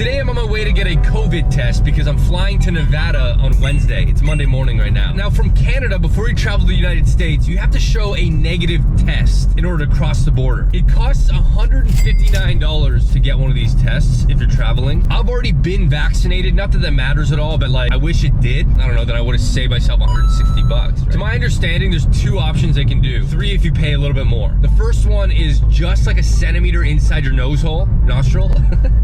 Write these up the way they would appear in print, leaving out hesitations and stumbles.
Today I'm on my way to get a COVID test because I'm flying to Nevada on Wednesday. It's Monday morning right now. Now from Canada, before you travel to the United States, you have to show a negative test in order to cross the border. It costs $159 to get one of these tests if you're traveling. I've already been vaccinated, not that that matters at all, but like I wish it did. I don't know, then I would have saved myself 160 bucks. Right? To my understanding, there's 2 options they can do. 3 if you pay a little bit more. The first one is just like a centimeter inside your nose hole, nostril,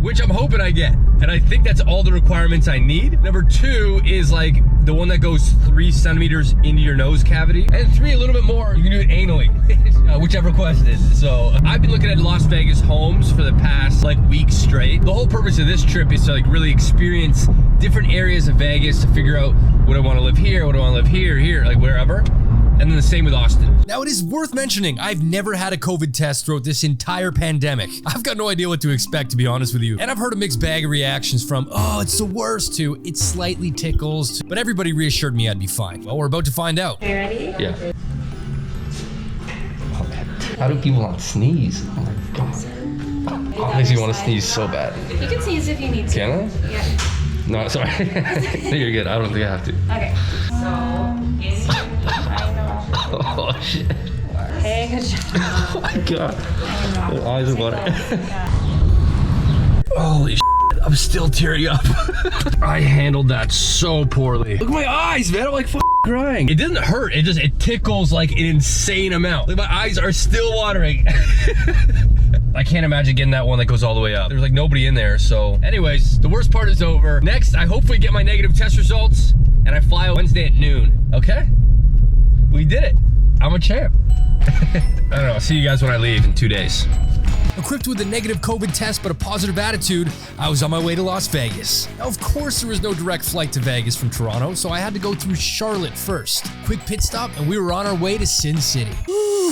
which I'm hoping I get. And I think that's all the requirements I need. Number 2 is like the one that goes 3 centimeters into your nose cavity. And 3, a little bit more, you can do it anally, whichever requested. So I've been looking at Las Vegas homes for the past like week straight. The whole purpose of this trip is to like really experience different areas of Vegas to figure out would I want to live here, would I want to live here, like wherever. And then the same with Austin. Now it is worth mentioning, I've never had a COVID test throughout this entire pandemic. I've got no idea what to expect, to be honest with you. And I've heard a mixed bag of reactions from, oh, it's the worst, to it slightly tickles, but everybody reassured me I'd be fine. Well, we're about to find out. Are you ready? Yeah. How do people not sneeze? Oh my God. Oh, makes me want to sneeze so bad. You can sneeze if you need to. Can I? Yeah. No, sorry. No, you're good. I don't think I have to. Okay. So, I know. Oh, shit. Hey, good job. Oh my God. My eyes are watering. Yeah. Holy shit, I'm still tearing up. I handled that so poorly. Look at my eyes, man. I'm like crying. It doesn't hurt. It tickles like an insane amount. Like my eyes are still watering. I can't imagine getting that one that goes all the way up. There's like nobody in there. So anyways, the worst part is over. Next, I hopefully get my negative test results and I fly Wednesday at noon. Okay? We did it. I'm a champ. I don't know. I'll see you guys when I leave in 2 days. Equipped with a negative COVID test but a positive attitude, I was on my way to Las Vegas. Now, of course, there was no direct flight to Vegas from Toronto, so I had to go through Charlotte first. Quick pit stop, and we were on our way to Sin City. Woo.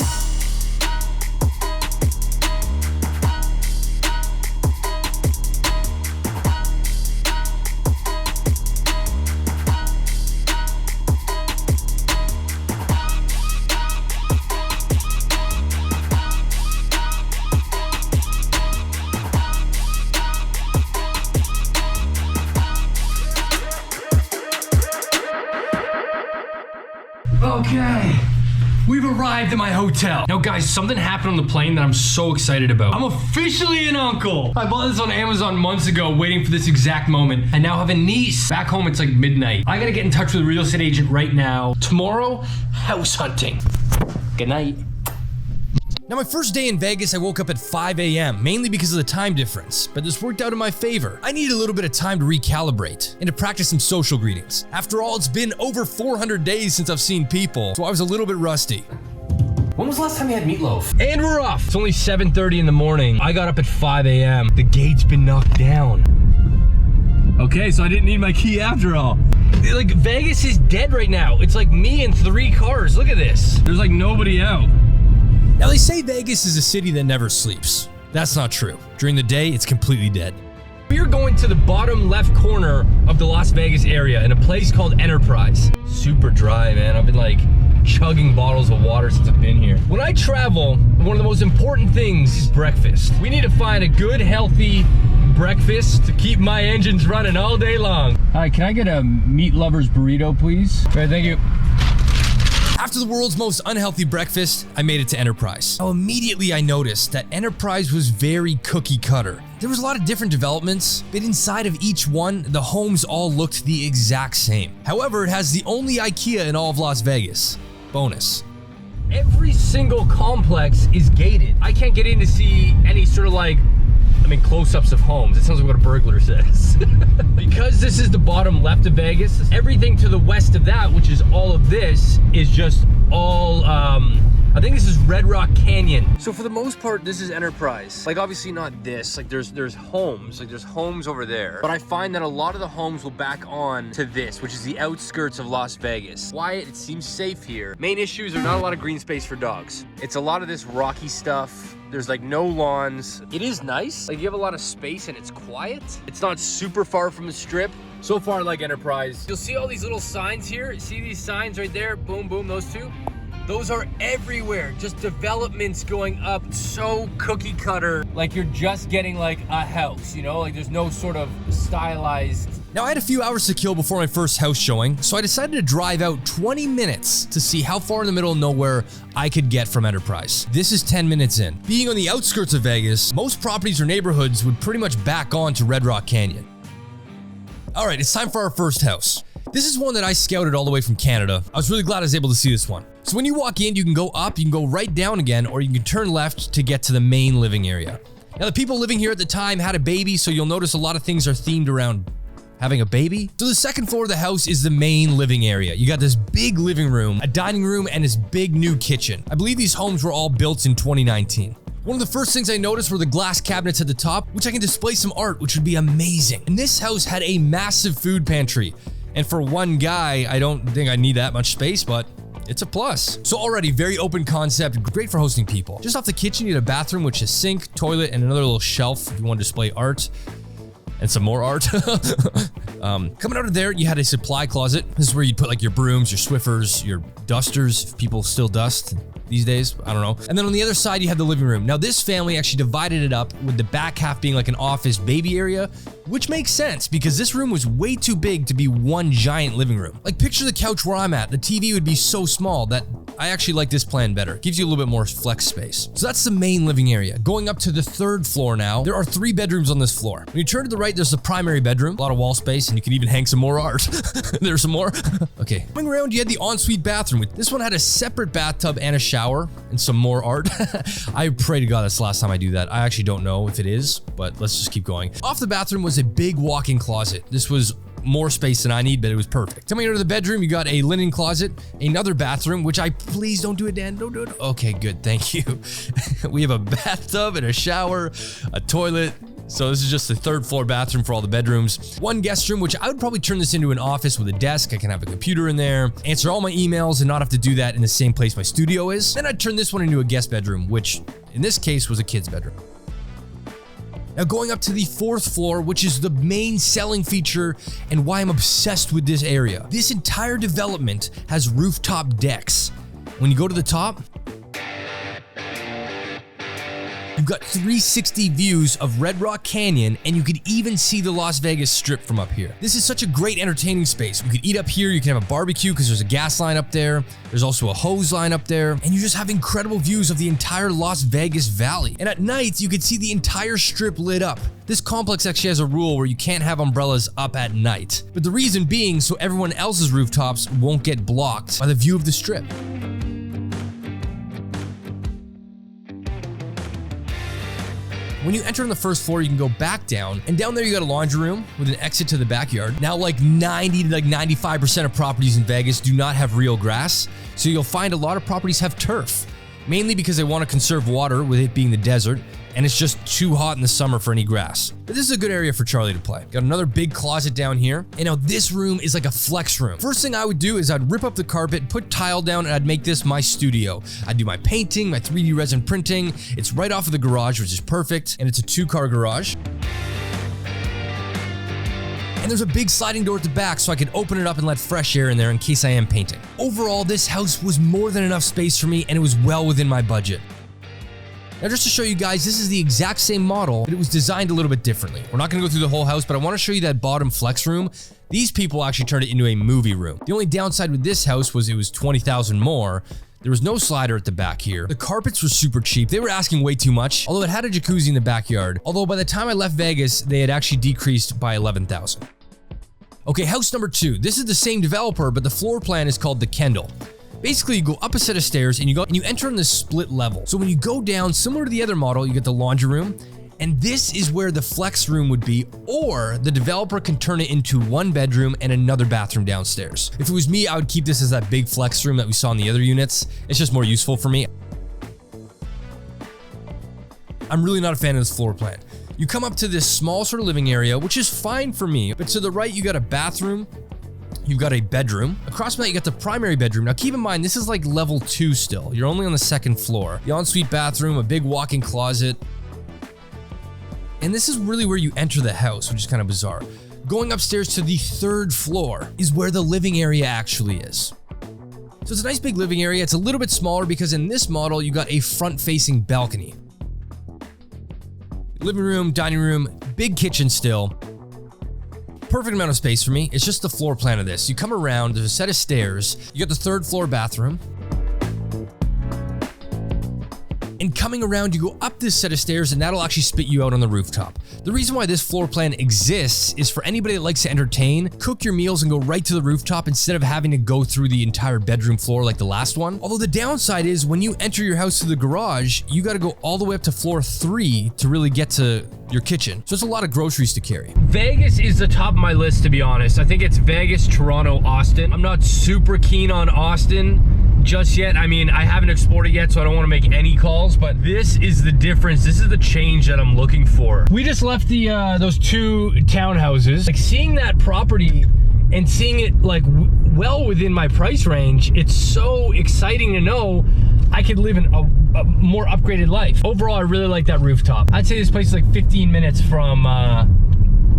Okay, we've arrived at my hotel. Now guys, something happened on the plane that I'm so excited about. I'm officially an uncle. I bought this on Amazon months ago, waiting for this exact moment. I now have a niece. Back home, it's like midnight. I gotta get in touch with a real estate agent right now. Tomorrow, house hunting. Good night. Now my first day in Vegas, I woke up at 5 a.m., mainly because of the time difference, but this worked out in my favor. I needed a little bit of time to recalibrate and to practice some social greetings. After all, it's been over 400 days since I've seen people, so I was a little bit rusty. When was the last time you had meatloaf? And we're off. It's only 7:30 in the morning. I got up at 5 a.m. The gate's been knocked down. Okay, so I didn't need my key after all. Like, Vegas is dead right now. It's like me and 3 cars. Look at this. There's like nobody out. Now they say Vegas is a city that never sleeps. That's not true. During the day, it's completely dead. We are going to the bottom left corner of the Las Vegas area in a place called Enterprise. Super dry, man. I've been like chugging bottles of water since I've been here. When I travel, one of the most important things is breakfast. We need to find a good, healthy breakfast to keep my engines running all day long. Hi, can I get a meat lover's burrito, please? All right, thank you. After the world's most unhealthy breakfast, I made it to Enterprise. Now immediately I noticed that Enterprise was very cookie cutter. There was a lot of different developments, but inside of each one, the homes all looked the exact same. However, it has the only IKEA in all of Las Vegas. Bonus. Every single complex is gated. I can't get in to see any sort of like, close-ups of homes. It sounds like what a burglar says. Because this is the bottom left of Vegas, everything to the west of that, which is all of this, is just all, I think this is Red Rock Canyon. So for the most part, this is Enterprise. Like obviously not this, like there's homes, like there's homes over there. But I find that a lot of the homes will back on to this, which is the outskirts of Las Vegas. Quiet, it seems safe here. Main issues are not a lot of green space for dogs. It's a lot of this rocky stuff. There's like no lawns. It is nice. Like you have a lot of space and it's quiet. It's not super far from the strip. So far, like Enterprise. You'll see all these little signs here. See these signs right there? Boom, boom, those two. Those are everywhere. Just developments going up so cookie cutter. Like you're just getting like a house, you know? Like there's no sort of stylized. Now I had a few hours to kill before my first house showing, so I decided to drive out 20 minutes to see how far in the middle of nowhere I could get from Enterprise. This is 10 minutes in. Being on the outskirts of Vegas, most properties or neighborhoods would pretty much back on to Red Rock Canyon. All right, it's time for our first house. This is one that I scouted all the way from Canada. I was really glad I was able to see this one. So when you walk in, you can go up, you can go right down again, or you can turn left to get to the main living area. Now the people living here at the time had a baby, so you'll notice a lot of things are themed around having a baby. So the second floor of the house is the main living area. You got this big living room, a dining room, and this big new kitchen. I believe these homes were all built in 2019. One of the first things I noticed were the glass cabinets at the top, which I can display some art, which would be amazing. And this house had a massive food pantry. And for one guy, I don't think I need that much space, but it's a plus. So already very open concept, great for hosting people. Just off the kitchen, you had a bathroom, which is sink, toilet, and another little shelf if you want to display art. And some more art. Coming out of there, you had a supply closet. This is where you'd put like your brooms, your Swiffers, your dusters, if people still dust these days, I don't know. And then on the other side, you have the living room. Now this family actually divided it up with the back half being like an office baby area, which makes sense because this room was way too big to be one giant living room. Like picture the couch where I'm at. The TV would be so small that I actually like this plan better. Gives you a little bit more flex space. So that's the main living area. Going up to the third floor now, there are 3 bedrooms on this floor. When you turn to the right, there's the primary bedroom, a lot of wall space, and you can even hang some more art. There's some more. Okay. Coming around, you had the ensuite bathroom. This one had a separate bathtub and a shower and some more art. I pray to God that's the last time I do that. I actually don't know if it is, but let's just keep going. Off the bathroom was a big walk-in closet. This was more space than I need, but it was perfect. Coming into the bedroom, you got a linen closet, another bathroom, which please don't do it, Dan, don't do it. Okay, good, thank you. We have a bathtub and a shower, a toilet. So this is just the third floor bathroom for all the bedrooms. One guest room, which I would probably turn this into an office with a desk. I can have a computer in there, answer all my emails and not have to do that in the same place my studio is. Then I'd turn this one into a guest bedroom, which in this case was a kid's bedroom. Now going up to the 4th floor, which is the main selling feature and why I'm obsessed with this area. This entire development has rooftop decks. When you go to the top, you've got 360 views of Red Rock Canyon, and you could even see the Las Vegas Strip from up here. This is such a great entertaining space. You could eat up here, you can have a barbecue because there's a gas line up there. There's also a hose line up there, and you just have incredible views of the entire Las Vegas Valley. And at night, you could see the entire Strip lit up. This complex actually has a rule where you can't have umbrellas up at night. But the reason being so everyone else's rooftops won't get blocked by the view of the Strip. When you enter on the first floor, you can go back down, and down there you got a laundry room with an exit to the backyard. Now, like 90 to 95% of properties in Vegas do not have real grass, so you'll find a lot of properties have turf, mainly because they want to conserve water with it being the desert, and it's just too hot in the summer for any grass. But this is a good area for Charlie to play. Got another big closet down here, and now this room is like a flex room. First thing I would do is I'd rip up the carpet, put tile down, and I'd make this my studio. I'd do my painting, my 3D resin printing. It's right off of the garage, which is perfect, and it's a 2-car garage. And there's a big sliding door at the back so I could open it up and let fresh air in there in case I am painting. Overall, this house was more than enough space for me, and it was well within my budget. Now just to show you guys, this is the exact same model, but it was designed a little bit differently. We're not gonna go through the whole house, but I wanna show you that bottom flex room. These people actually turned it into a movie room. The only downside with this house was it was $20,000 more. There was no slider at the back here. The carpets were super cheap. They were asking way too much, although it had a jacuzzi in the backyard. Although by the time I left Vegas, they had actually decreased by $11,000. Okay, house number 2. This is the same developer, but the floor plan is called the Kendall. Basically, you go up a set of stairs and you enter on this split level. So when you go down, similar to the other model, you get the laundry room, and this is where the flex room would be, or the developer can turn it into 1 bedroom and another bathroom downstairs. If it was me, I would keep this as that big flex room that we saw in the other units. It's just more useful for me. I'm really not a fan of this floor plan. You come up to this small sort of living area, which is fine for me, but to the right, you got a bathroom. You've got a bedroom. Across from that, you got the primary bedroom. Now, keep in mind, this is like level 2 still. You're only on the 2nd floor. The ensuite bathroom, a big walk-in closet. And this is really where you enter the house, which is kind of bizarre. Going upstairs to the 3rd floor is where the living area actually is. So it's a nice big living area. It's a little bit smaller because in this model, you got a front-facing balcony. Living room, dining room, big kitchen still. Perfect amount of space for me. It's just the floor plan of this. You come around, there's a set of stairs. You got the 3rd floor bathroom. And coming around, you go up this set of stairs and that'll actually spit you out on the rooftop. The reason why this floor plan exists is for anybody that likes to entertain, cook your meals and go right to the rooftop instead of having to go through the entire bedroom floor like the last one. Although the downside is when you enter your house through the garage, you gotta go all the way up to floor 3 to really get to your kitchen. So it's a lot of groceries to carry. Vegas is the top of my list, to be honest. I think it's Vegas, Toronto, Austin. I'm not super keen on Austin just yet. I mean, I haven't explored it yet, so I don't want to make any calls, but this is the difference. This is the change that I'm looking for. We just left the those 2 townhouses. Like, seeing that property and seeing it like well within my price range, it's so exciting to know I could live in a more upgraded life. Overall, I really like that rooftop. I'd say this place is like 15 minutes from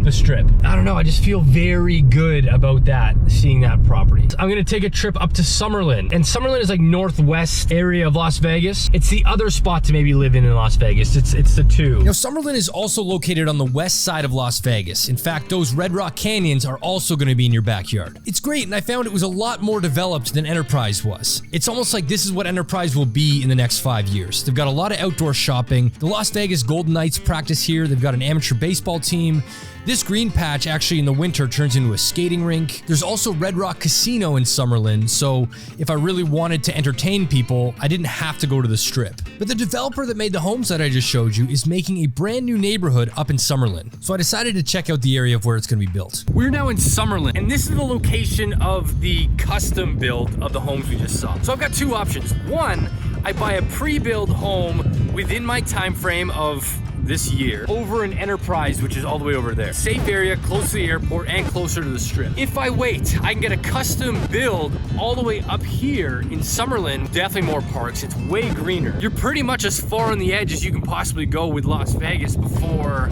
the strip. I don't know, I just feel very good about that, seeing that property. I'm gonna take a trip up to Summerlin, and Summerlin is like northwest area of Las Vegas. It's the other spot to maybe live in Las Vegas. It's the 2. Now, Summerlin is also located on the west side of Las Vegas. In fact, those Red Rock Canyons are also gonna be in your backyard. It's great, and I found it was a lot more developed than Enterprise was. It's almost like this is what Enterprise will be in the next 5 years. They've got a lot of outdoor shopping. The Las Vegas Golden Knights practice here. They've got an amateur baseball team. This green patch actually in the winter turns into a skating rink. There's also Red Rock Casino in Summerlin, so if I really wanted to entertain people, I didn't have to go to the strip. But the developer that made the homes that I just showed you is making a brand new neighborhood up in Summerlin. So I decided to check out the area of where it's gonna be built. We're now in Summerlin, and this is the location of the custom build of the homes we just saw. So I've got 2 options. One, I buy a pre-built home within my time frame of this year over an Enterprise, which is all the way over there. Safe area, close to the airport and closer to the strip. If I wait, I can get a custom build all the way up here in Summerlin. Definitely more parks. It's way greener. You're pretty much as far on the edge as you can possibly go with Las Vegas before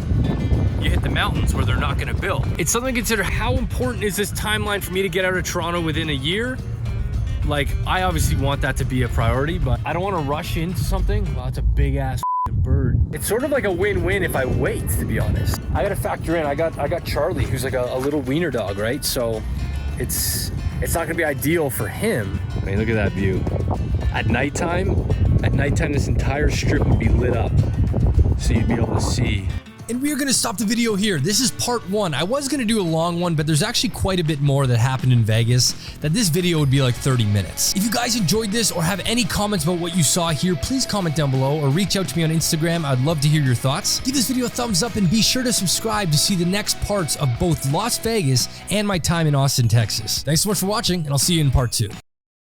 you hit the mountains where they're not gonna build. It's something to consider. How important is this timeline for me to get out of Toronto within a year? Like, I obviously want that to be a priority, but I don't want to rush into something. Wow, it's a big ass bird. It's sort of like a win-win if I wait, to be honest. I gotta factor in, I got Charlie, who's like a little wiener dog, right? So it's not gonna be ideal for him. I mean, look at that view. At nighttime, this entire strip would be lit up, so you'd be able to see. And we are going to stop the video here. This is part 1. I was going to do a long one, but there's actually quite a bit more that happened in Vegas that this video would be like 30 minutes. If you guys enjoyed this or have any comments about what you saw here, please comment down below or reach out to me on Instagram. I'd love to hear your thoughts. Give this video a thumbs up and be sure to subscribe to see the next parts of both Las Vegas and my time in Austin, Texas. Thanks so much for watching, and I'll see you in part 2.